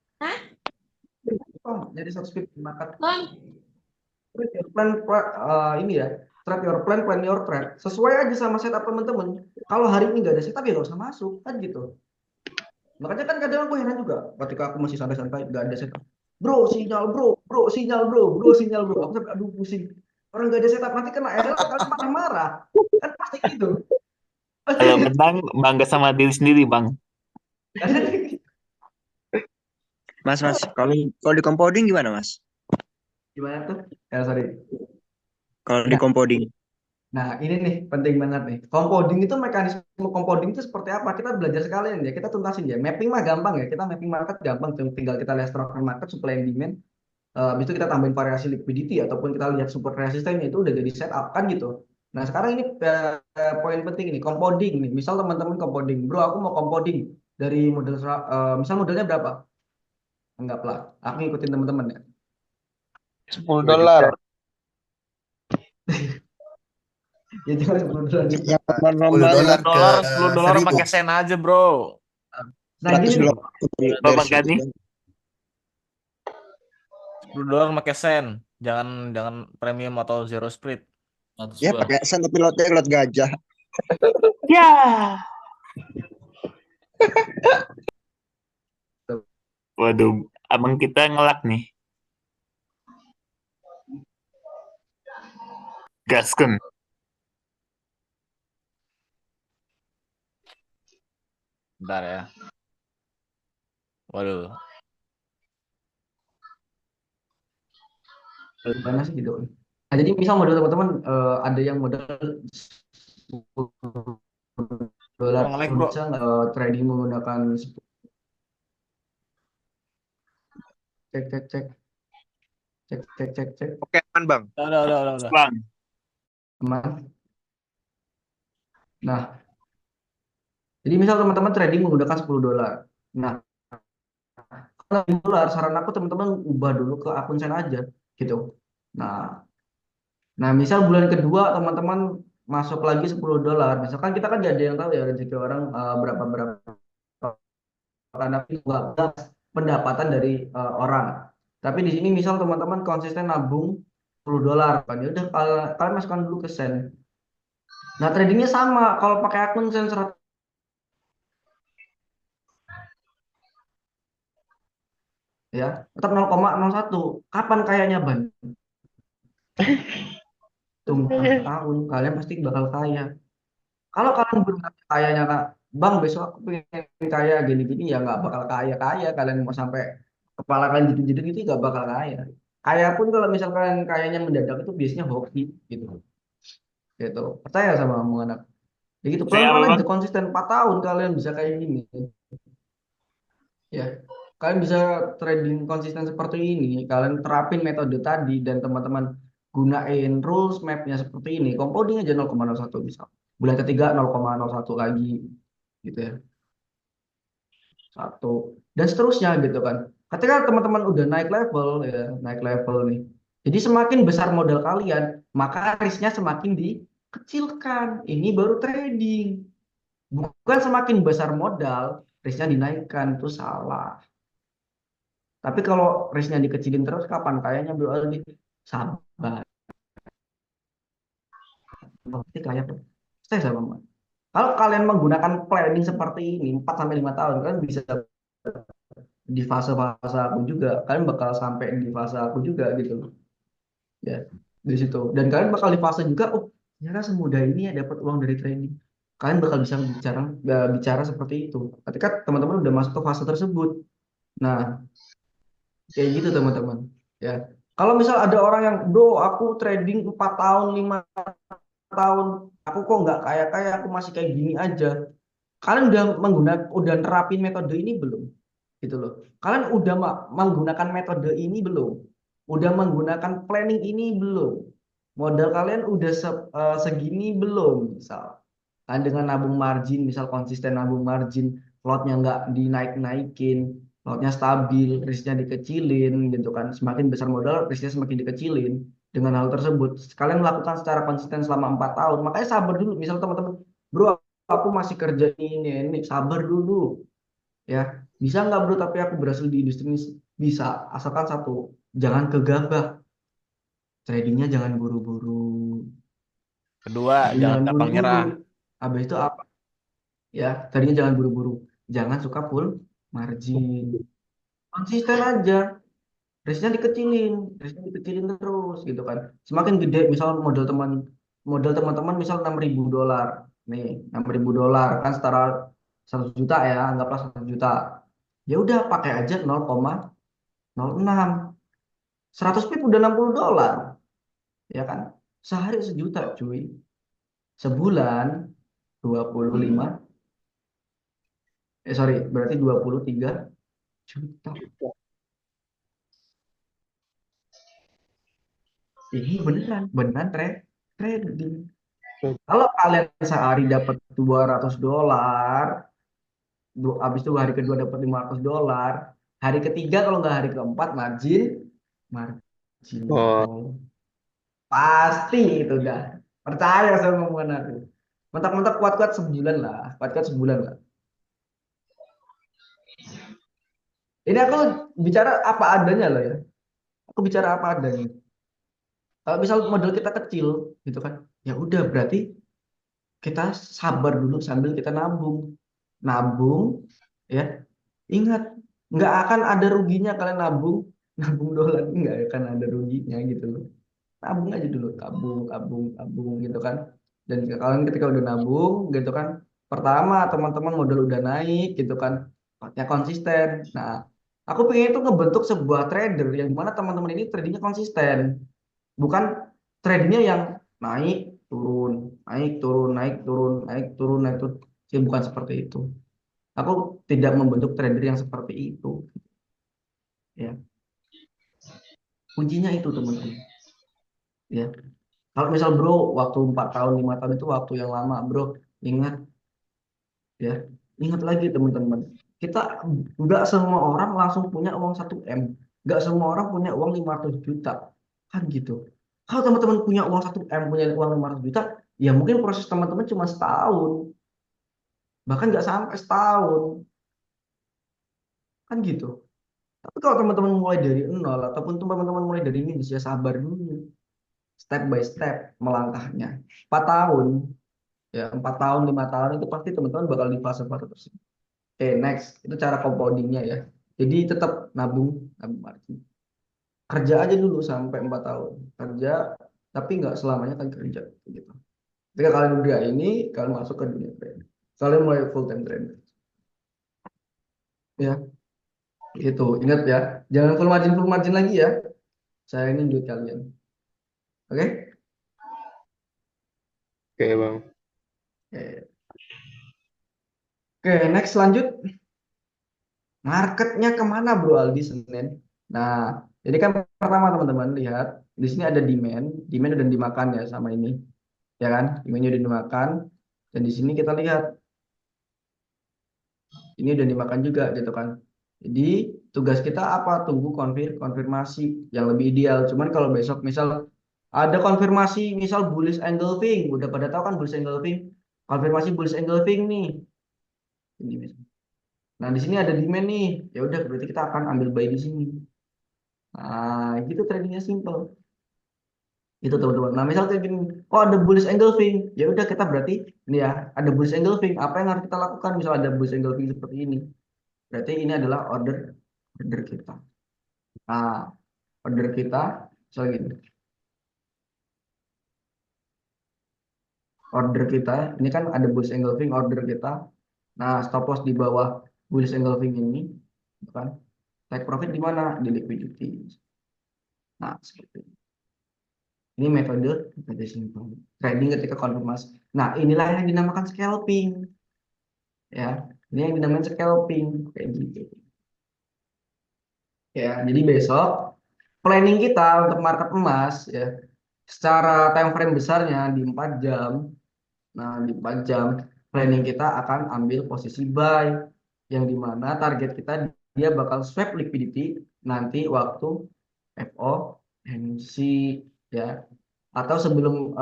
Speaker 2: Oh, nyari 100 pip di market. Trade your plan, ini ya. Trade your plan, plan your trade. Sesuai aja sama setup teman-teman. Kalau hari ini nggak ada setup ya nggak usah masuk. Kan gitu. Makanya kan kadang aku heran juga. Ketika aku masih santai-santai nggak ada setup. Bro, sinyal bro, bro, sinyal bro, bro, sinyal bro. Aku sampai aduh pusing. Orang nggak ada setup nanti kena error kalian marah-marah. Kan pasti gitu. Pasti
Speaker 5: Kalau
Speaker 2: gitu.
Speaker 5: menang, bangga sama diri sendiri, Bang.
Speaker 3: Mas, kalau di compounding gimana, Mas?
Speaker 2: Gimana tuh? Ya, sorry.
Speaker 3: Kalau di
Speaker 2: Nah,
Speaker 3: compounding.
Speaker 2: nah, ini nih penting banget nih. Compounding itu mekanisme compounding itu seperti apa? Kita belajar sekalian ya. Kita tuntasin ya. Mapping mah gampang ya. Kita mapping market gampang. Tinggal kita lihat struktur market, supply and demand. Habis itu kita tambahin variasi liquidity ataupun kita lihat support resistance itu udah jadi setup kan gitu. Nah sekarang ini poin penting ini compounding nih. Misal teman-teman compounding, bro aku mau compounding dari modal misal modalnya berapa? Anggaplah aku ngikutin teman-teman ya.
Speaker 4: 10 dolar.
Speaker 2: Ya jangan 10 dolar juga.
Speaker 3: Yang
Speaker 4: 10
Speaker 3: normal
Speaker 4: dolar ke
Speaker 1: 10 dolar 10
Speaker 4: 1000.
Speaker 1: pakai sen aja, bro.
Speaker 2: Nah gini
Speaker 3: 100
Speaker 2: nih.
Speaker 3: dolar
Speaker 5: Bapak
Speaker 3: dari
Speaker 5: Gani.
Speaker 1: 10 dolar pakai sen. Jangan jangan premium atau zero split.
Speaker 3: ya pakai sen tapi lotnya lot gajah.
Speaker 5: Ya. Waduh, abang kita ngelak nih. Gasken.
Speaker 1: Bentar ya. Waduh.
Speaker 2: Gimana sih gitu. Nah jadi misal modal teman-teman ada yang modal 10 dolar
Speaker 1: Bro, nge-lag, bro.
Speaker 2: bisa nggak trading menggunakan cek cek cek cek cek cek cek
Speaker 3: Oke, aman, Bang.
Speaker 1: Udah.
Speaker 5: Bang.
Speaker 2: aman. Nah, jadi misal teman-teman trading menggunakan 10 dolar. Nah, kalau dolar saran aku teman-teman ubah dulu ke akun sen aja gitu. Nah, misal bulan kedua teman-teman masuk lagi 10 dolar. Misalkan kita kan gak ada yang tahu ya rezeki orang berapa berapa karena juga pendapatan dari orang. Tapi di sini misal teman-teman konsisten nabung 10 dolar kan ya udah kalian masukkan dulu ke sen. Nah, tradingnya sama kalau pakai akun sen 100 ya tetap 0,01. Kapan kayaknya ban? Tunggu 1 tahun kalian pasti bakal kaya. Kalau kalian benar kayanya kak, bang besok aku pengen kaya gini-gini ya nggak bakal kaya kaya. Kalian mau sampai kepala kalian jadi gitu nggak bakal kaya. Kaya pun kalau misalkan kayanya mendadak itu biasanya hoki gitu. Gitu. Percaya sama omongan aku. Ya gitu
Speaker 5: Saya apa,
Speaker 2: pelan-pelan
Speaker 5: Bang?
Speaker 2: aja konsisten 4 tahun kalian bisa kayak gini. Ya. kalian bisa trading konsisten seperti ini, kalian terapin metode tadi dan teman-teman gunain rules mapnya seperti ini, compounding aja 0,01 misal. Bulan ketiga 0,01 lagi gitu ya. Satu dan seterusnya gitu kan. Ketika teman-teman udah naik level ya, naik level nih. Jadi semakin besar modal kalian, maka risknya semakin dikecilkan. Ini baru trading. Bukan semakin besar modal, risknya dinaikkan. Itu salah. Tapi kalau risknya dikecilin terus, kapan kayaknya Bro Aldi? Sabar. Pasti kaya bro. Saya sama. Kalau kalian menggunakan planning seperti ini 4 sampai 5 tahun, kalian bisa di fase-fase aku juga. Kalian bakal sampai di fase aku juga gitu loh. Ya, di situ. Dan kalian bakal di fase juga, oh, ternyata semudah ini ya dapat uang dari trading. Kalian bakal bisa bicara seperti itu. Ketika teman-teman udah masuk ke fase tersebut. Nah, kayak gitu teman-teman. Ya. Kalau misal ada orang yang, bro, aku trading 4 tahun, 5 tahun, aku kok nggak kaya-kaya, aku masih kayak gini aja. Kalian udah nerapin metode ini belum? Gitu loh. Kalian udah menggunakan metode ini belum? Udah menggunakan planning ini belum? Modal kalian udah segini belum? Misal, kan dengan nabung margin, misal konsisten nabung margin, lotnya nggak dinaik-naikin, lotnya stabil, risknya dikecilin, gitu kan. Semakin besar modal, risknya semakin dikecilin. Dengan hal tersebut, kalian melakukan secara konsisten selama 4 tahun. Makanya sabar dulu. Misal teman-teman, bro, aku masih kerja ini, sabar dulu ya. Bisa nggak bro, tapi aku berhasil di industri ini? Bisa, asalkan satu, jangan gegabah. Tradingnya jangan buru-buru.
Speaker 1: Kedua,
Speaker 2: Trading
Speaker 1: jangan
Speaker 2: jangan
Speaker 1: gampang
Speaker 2: buru-buru.
Speaker 1: nyerah.
Speaker 2: Habis itu apa ya, tadinya jangan buru-buru, jangan suka full margin, konsisten aja, risknya dikecilin terus gitu kan. Semakin gede, misal modal teman-teman misal 6.000 dolar nih, 6.000 dolar kan setara 100 juta ya, anggaplah 100 juta. Ya udah pakai aja 0,06, 100 pip udah 60 dolar ya kan, sehari 1 juta cuy, sebulan 25, sorry, berarti 23 juta. Ini beneran beneran trading. Kalau kalian sehari dapat 200 dolar, habis itu hari kedua dapat 500 dolar, hari ketiga kalau nggak hari keempat margin
Speaker 3: Oh,
Speaker 2: call. Pasti itu dah. Percaya sama omongan aku. Mentak-mentak kuat-kuat sebulan lah, kuat-kuat sebulan lah. Ini aku bicara apa adanya loh ya. Aku bicara apa adanya. Kalau misal modal kita kecil gitu kan, ya udah berarti kita sabar dulu sambil kita nabung. Nabung, ya. Ingat, nggak akan ada ruginya kalian nabung, nabung dolar nggak akan ada ruginya gitu loh. Tabung aja dulu, tabung, tabung, tabung gitu kan. Dan kalian ketika udah nabung gitu kan, pertama teman-teman modal udah naik gitu kan, ya konsisten. Nah, aku pengen itu ngebentuk sebuah trader yang dimana teman-teman ini tradingnya konsisten, bukan tradingnya yang naik turun, naik turun, naik turun, naik turun, naik turun. Sih bukan seperti itu. Aku tidak membentuk trader yang seperti itu. Ya, kuncinya itu teman-teman. Ya, kalau misal bro, waktu 4 tahun, 5 tahun itu waktu yang lama, bro. Ingat ya, ingat lagi teman-teman. Kita nggak semua orang langsung punya uang 1 M. Nggak semua orang punya uang 500 juta. Kan gitu. Kalau teman-teman punya uang 1 M, punya uang 500 juta, ya mungkin proses teman-teman cuma setahun. Bahkan nggak sampai setahun. Kan gitu. Tapi kalau teman-teman mulai dari nol, ataupun teman-teman mulai dari minus, ya sabar dulu. Step by step melangkahnya. 4 tahun, ya 4 tahun, 5 tahun itu pasti teman-teman bakal di fase-fase tersebut. Oke, next. Itu cara compoundingnya ya. Jadi tetap nabung, nabung margin. Kerja aja dulu sampai 4 tahun. Kerja, tapi nggak selamanya kan kerja. Gitu. Ketika kalian udah ini, kalian masuk ke dunia trading. Kalian mulai full time trader. Ya, gitu. Ingat ya, jangan full margin lagi ya. Saya ini duit kalian. Oke?
Speaker 3: oke bang.
Speaker 2: Oke, next lanjut. Marketnya kemana Bro Aldi Senin? Nah, jadi kan pertama teman-teman lihat di sini ada demand udah dimakan ya sama ini, ya kan? Demandnya udah dimakan dan di sini kita lihat ini udah dimakan juga gitu kan. Jadi tugas kita apa? Tunggu konfirmasi yang lebih ideal. Cuman kalau besok misal ada konfirmasi misal bullish engulfing, udah pada tahu kan bullish engulfing? Konfirmasi bullish engulfing nih. Ini misal. Nah, di sini ada demand nih. Ya udah berarti kita akan ambil buy di sini. Nah, gitu tradingnya simple. Itu teman-teman. Nah, misal kayak gini, oh ada bullish engulfing. Ya udah kita berarti ini ya, ada bullish engulfing. Apa yang harus kita lakukan? Misal ada bullish engulfing seperti ini. Berarti ini adalah order kita. Nah, order kita misal gini. Order kita ini kan ada bullish engulfing order kita. Nah, stop loss di bawah bullish engulfing ini, kan? Take profit di mana? Di liquidity. Nah, seperti ini. Ini metode simple. Trading ketika konfirmasi. Nah, inilah yang dinamakan scalping. Ya, ini yang dinamakan scalping kayak gitu. Ya, jadi besok planning kita untuk market emas ya, secara time frame besarnya di 4 jam. Nah, di 4 jam planning kita akan ambil posisi buy yang dimana target kita dia bakal swap liquidity nanti waktu FOMC ya, atau sebelum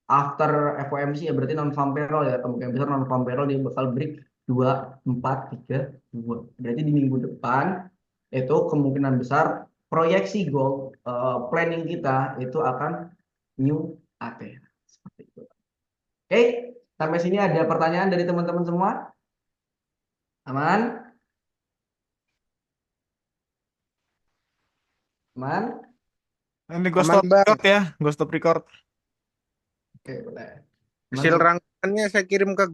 Speaker 2: after FOMC ya, berarti non farm payroll ya, kemungkinan besar non farm payroll dia bakal break 2, 4, 3, 2. Berarti di minggu depan itu kemungkinan besar proyeksi goal planning kita itu akan new ATH seperti itu. Oke, sampai sini ada pertanyaan dari teman-teman semua? Aman? Aman?
Speaker 1: Ini gue
Speaker 4: Aman
Speaker 1: stop
Speaker 4: Bang.
Speaker 1: record ya, gue stop record.
Speaker 2: Oke, boleh.
Speaker 4: Hasil rangkumannya saya kirim ke